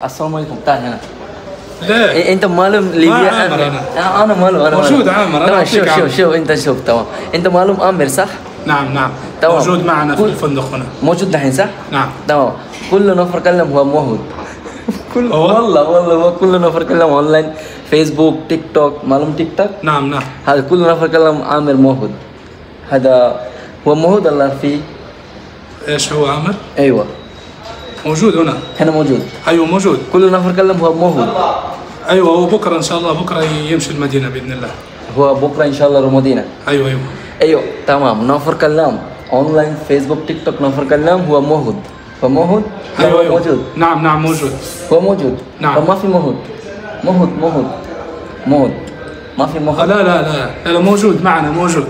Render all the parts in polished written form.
السلام عليكم تعال هنا. لا انت معلوم ليبيا عامر انا معلوم انا موجود عامر انا شوف انت شوف تمام انت معلوم عامر صح؟ نعم تمام. موجود معنا في الفندق هنا موجود دحين صح؟ نعم تمام كل نفر كلم هو موجود والله كل نفر كلم اونلاين فيسبوك تيك توك معلوم تيك توك نعم هذا كل نفر كلم عامر موجود هذا هو موجود ولا في ايش هو عامر؟ ايوه موجود هنا موجود ايوه موجود كل نفر كلم هو موجود ايوه هو بكره ان شاء الله بكره يمشي المدينه باذن الله هو بكره ان شاء الله المدينه ايوه تمام نفر كلام اونلاين فيسبوك تيك توك نفر كلام هو موجود ايوه موجود نعم موجود هو موجود نعم ما في موجود ما في موجود لا موجود معنا موجود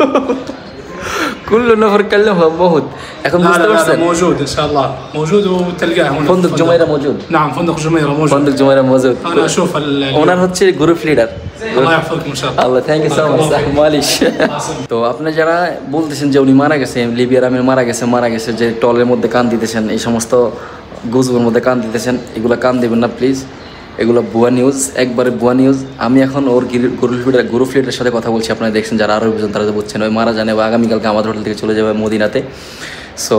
كل نفر كلم هو موجود لا موجود ان شاء الله موجود وتلقاه هنا فندق جميرة موجود نعم فندق جميرة موجود انا اشوف ওনার হচ্ছে group leader আল্লাহ ইয়াহফাজকুম ইনশাআল্লাহ আল্লাহ thank you so much মালিশ তো আপনি যারা বলতেছেন যে উনি মারা গেছে লিবিয়ার আমির মারা গেছে যে টলের মধ্যে কান দিতেছেন এই সমস্ত গুজবের মধ্যে কান দিতেছেন এগুলো কান দিবেন না প্লিজ এগুলো ভুয়া নিউজ একবারে ভুয়া নিউজ আমি এখন ওর গ্রুপ লিডারের সাথে কথা বলছি আপনারা দেখছেন যারা আরও বুঝছেন তারা বুঝছেন ওই মারা জানে আগামীকালকে আমাদের হোটেল থেকে চলে যাবে মদিনাতে সো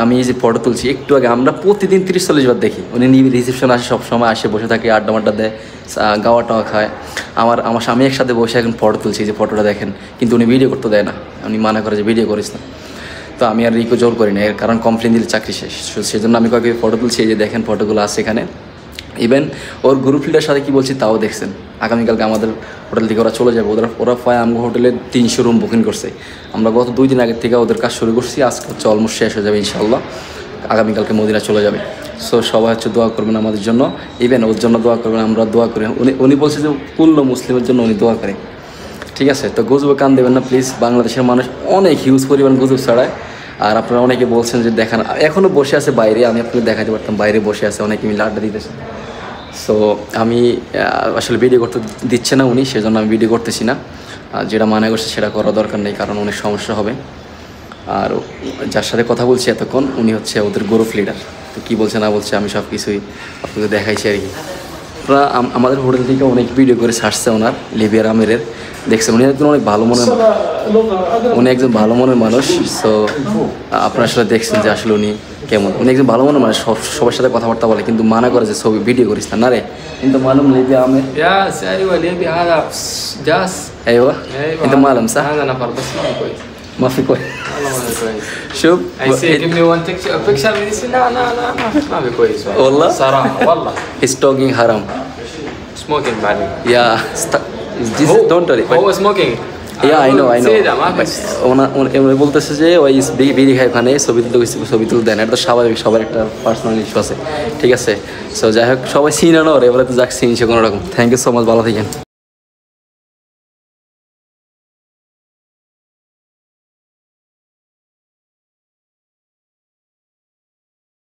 আমি এই যে ফটো তুলছি একটু আগে আমরা প্রতিদিন 30-40 বার দেখি উনি রিসেপশন আসে সবসময় আসে বসে থাকে আড্ডা দেয় গাওয়া টাওয়া খায় আমার স্বামী একসাথে বসে এখন ফটো তুলছি যে ফটোটা দেখেন কিন্তু উনি ভিডিও করতে দেয় না উনি মানা করে যে ভিডিও করিস না তো আমি আর রিকো জোর করি না এর কারণ কমপ্লেন দিলে চাকরি শেষ সেই জন্য আমি কয়েক ফটো তুলছি এই যে দেখেন ফটোগুলো আছে এখানে ইভেন ওর গ্রুপ লিডার সাথে কী বলছি তাও দেখছেন আগামীকালকে আমাদের হোটেল থেকে ওরা চলে যাবে ওরা প্রায় আমার হোটেলে 300 রুম বুকিং করছে আমরা গত 2 দিন আগের থেকে ওদের কাজ শুরু করছি আজকে হচ্ছে অলমোস্ট শেষ হয়ে যাবে ইনশাআল্লাহ আগামীকালকে মদিনা চলে যাবে সো সবাই হচ্ছে দোয়া করবেন আমাদের জন্য ইভেন ওর জন্য দোয়া করবেন আমরা দোয়া করি উনি বলছে যে কুল্ল মুসলিমের জন্য উনি দোয়া করে ঠিক আছে তো গুজবে কান দেবেন না প্লিজ বাংলাদেশের মানুষ অনেক হিউজ পরিমাণ গুজব ছড়ায় আর আপনারা অনেকে বলছেন যে দেখান এখনও বসে আছে বাইরে আমি আপনাকে দেখাতে পারতাম বাইরে বসে আছে অনেকে মিলে আড্ডা দিতেছে সো আমি আসলে ভিডিও করতে দিচ্ছে না উনি সেজন্য আমি ভিডিও করতেছি না যেটা মানা করছে সেটা করা দরকার নেই কারণ অনেক সমস্যা হবে আর যার সাথে কথা বলছি এতক্ষণ উনি হচ্ছে ওদের গ্রুপ লিডার তো কী বলছে না বলছে আমি সব কিছুই আপনাকে দেখাইছি আর কি আপনারা আমাদের হোটেল থেকে অনেক ভিডিও করে ছাড়ছে ওনার লিবিয়ার আমিরের দেখছেন উনি একজন অনেক ভালো মনের মানুষ সো আপনারা আসলে দেখছেন যে আসলে উনি কেমন উনি একজন ভালো মনের মানুষ সবার সাথে কথাবার্তা বলে কিন্তু মানা করে যে ছবি ভিডিও করিস না রে কিন্তু মালুম Libya Aamir ايوه ليبيا هذا جاس ايوه انت معلم صح هذا نفر بس ما كويس ما في كويس والله ما كويس شوف I say give me one picture with this لا ما في كويس والله صراحه والله he's talking haram smoking بعدين yeah this don't worry هو smoking I know ما বলতেছে যে ওই বিড়ি খায় ওখানে ছবি তুলতে দেন এটা তো স্বাভাবিক সবার একটা পার্সোনাল ইস্যু আছে ঠিক আছে সো যাই হোক সবাই চিনে না ওরে এবারে তো যাক চিনছে কোনো রকম থ্যাংক ইউ সো মাচ ভালো থাকেন